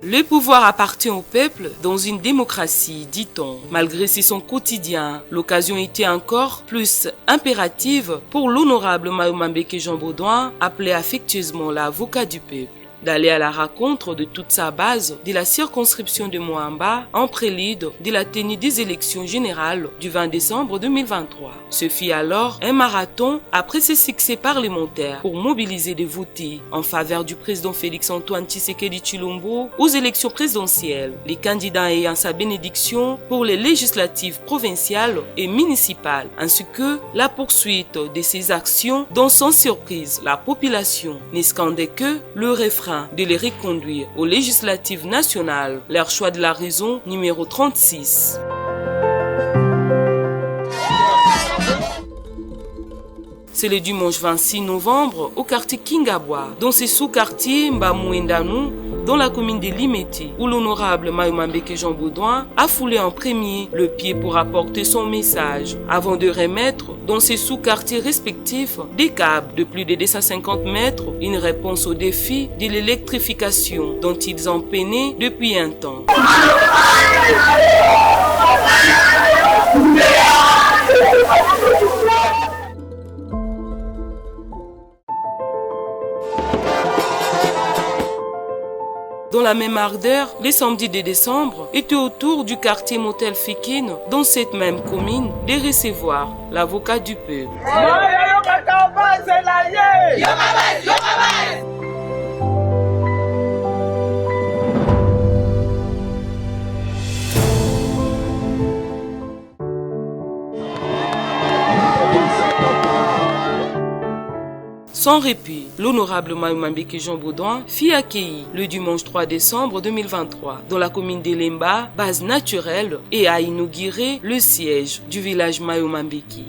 Le pouvoir appartient au peuple dans une démocratie, dit-on. Malgré ses sons quotidiens, l'occasion était encore plus impérative pour l'honorable Mayomambeke Jean Baudouin, appelé affectueusement l'avocat du peuple, d'aller à la rencontre de toute sa base de la circonscription de Moamba en prélude de la tenue des élections générales du 20 décembre 2023. Ce fut alors un marathon après ses succès parlementaires pour mobiliser des votés en faveur du président Félix-Antoine Tshisekedi Tshilombo aux élections présidentielles, les candidats ayant sa bénédiction pour les législatives provinciales et municipales, ainsi que la poursuite de ses actions dont sans surprise la population ne scandait que le refrain de les reconduire aux législatives nationales, leur choix de la raison numéro 36. C'est le dimanche 26 novembre au quartier Kingabwa, dans ses sous-quartiers Mbamouendanu, dans la commune de Limeti, où l'honorable Mayomambeke Jean Baudouin a foulé en premier le pied pour apporter son message, avant de remettre dans ses sous-quartiers respectifs des câbles de plus de 250 mètres, une réponse au défi de l'électrification dont ils ont peiné depuis un temps. Dans la même ardeur, les samedis de décembre étaient autour du quartier Motel Fikine, dans cette même commune, de recevoir l'avocat du peuple. Sans répit, l'honorable Mayomambeke Jean Baudouin fut accueilli le dimanche 3 décembre 2023 dans la commune de Lemba, base naturelle, et a inauguré le siège du village Mayomambeke.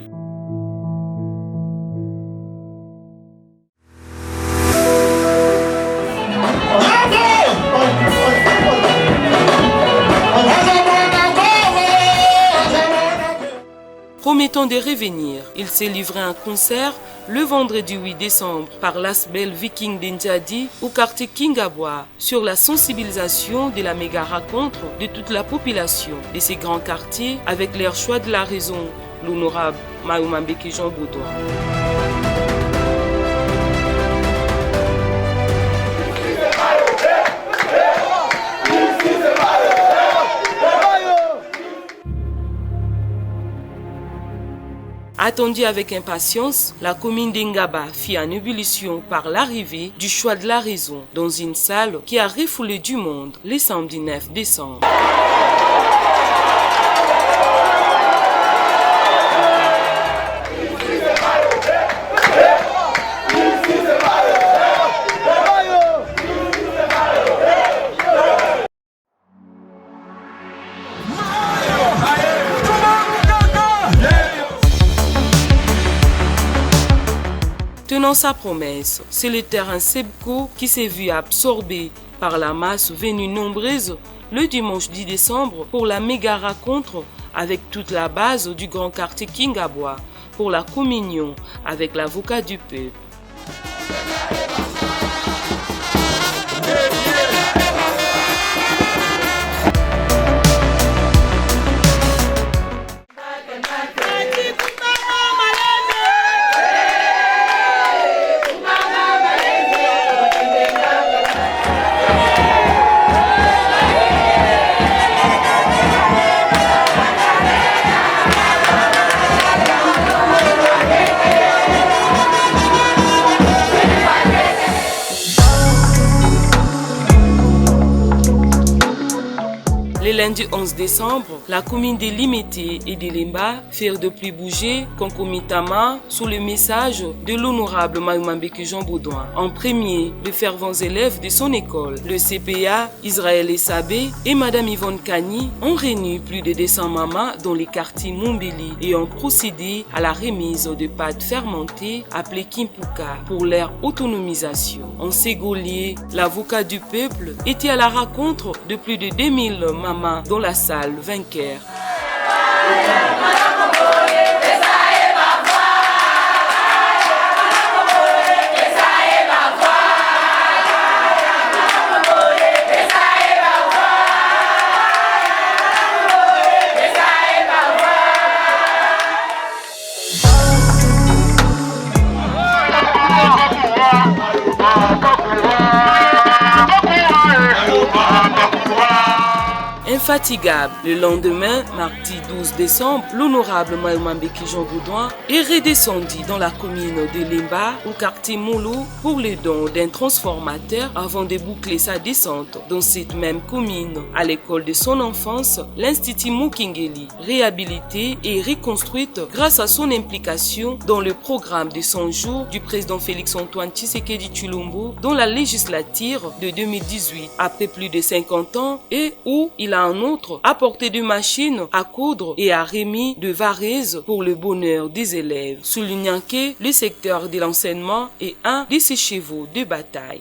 Promettant de revenir, il s'est livré un concert le vendredi 8 décembre par l'Asbel Viking d'Indiadi au quartier Kingabwa sur la sensibilisation de la méga rencontre de toute la population de ces grands quartiers avec leur choix de la raison, l'honorable Mayomambeke Jean Baudouin. Attendu avec impatience, la commune d'Ingaba fit en ébullition par l'arrivée du choix de la raison dans une salle qui a refoulé du monde le samedi 9 décembre. Tenant sa promesse, c'est le terrain Sebco qui s'est vu absorbé par la masse venue nombreuse le dimanche 10 décembre pour la méga rencontre avec toute la base du grand quartier Kingabwa pour la communion avec l'avocat du peuple. Le lundi 11 décembre, la commune de Limeti et de Lemba firent de plus bouger concomitamment sous le message de l'honorable Mayomambeke Jean Baudouin. En premier, les fervents élèves de son école, le CPA Israël Essabé et Madame Yvonne Kani ont réuni plus de 200 mamans dans les quartiers Mumbili et ont procédé à la remise de pâtes fermentées appelées Kimpuka pour leur autonomisation. En Ségolier, l'avocat du peuple était à la rencontre de plus de 2000 mamans dans la salle vainqueur. Infatigable, le lendemain, mardi 12 décembre, l'honorable Mayumambeki Jean Baudouin est redescendu dans la commune de Lemba, au quartier Molo, pour le don d'un transformateur avant de boucler sa descente dans cette même commune. À l'école de son enfance, l'Institut Mukingeli, réhabilité et reconstruite grâce à son implication dans le programme de 100 jours du président Félix-Antoine Tshisekedi Tshilombo dans la législature de 2018, après plus de 50 ans, et où il a en outre apporté des machines à coudre et a remis de varaises pour le bonheur des élèves, soulignant que le secteur de l'enseignement est un de ses chevaux de bataille.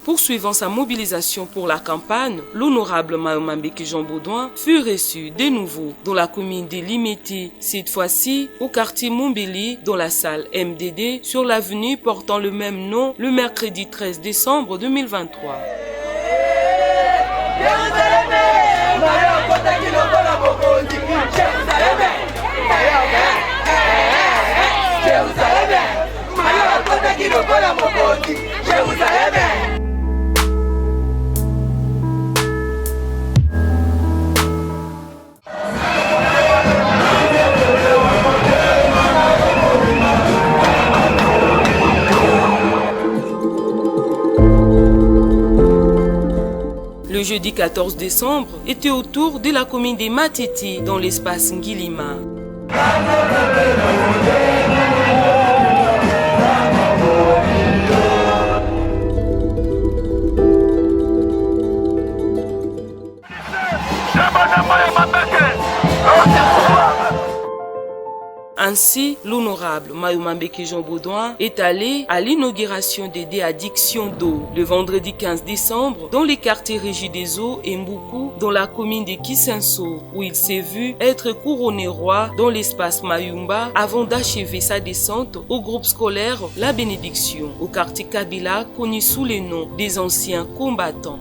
Poursuivant sa mobilisation pour la campagne, l'honorable Mayumambeki Jean Baudouin fut reçu de nouveau dans la commune de Limeti, cette fois-ci au quartier Mombeli, dans la salle MDD, sur l'avenue portant le même nom, le mercredi 13 décembre 2023. Le jeudi 14 décembre était au tour de la commune de Matiti dans l'espace Ngilima. Ainsi, l'honorable Mayumambeki Jean Baudouin est allé à l'inauguration des déaddictions d'eau le vendredi 15 décembre dans les quartiers régis des eaux et Mbuku dans la commune de Kisenso, où il s'est vu être couronné roi dans l'espace Mayumba avant d'achever sa descente au groupe scolaire La Bénédiction, au quartier Kabila connu sous les noms des anciens combattants.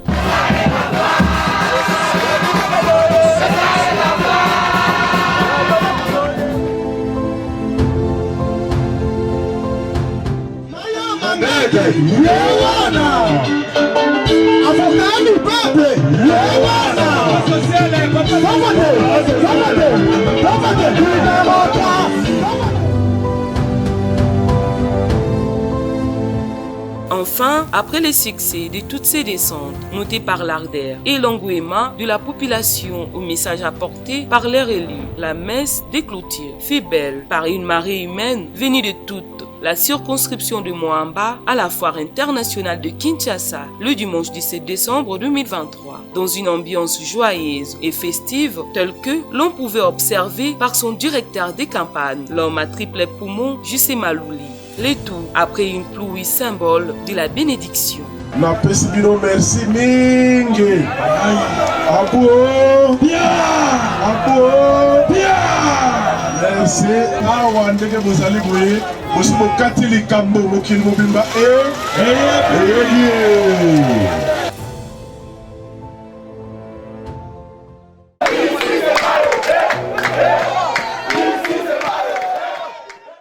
Enfin, après le succès de toutes ces descentes notées par l'ardeur et l'engouement de la population au message apporté par leurs élus, la messe des clôtures fait belle par une marée humaine venue de toute la circonscription de Moamba à la foire internationale de Kinshasa le dimanche 17 décembre 2023, dans une ambiance joyeuse et festive telle que l'on pouvait observer par son directeur des campagnes, l'homme à triple poumon, Jussi Malouli. Le tout après une pluie symbole de la bénédiction. Na pesibino merci mingi. Apo bien. Apo bien. Merci. Awa ndeke bozali boye. Bosi bokati likambo mokili mobimba.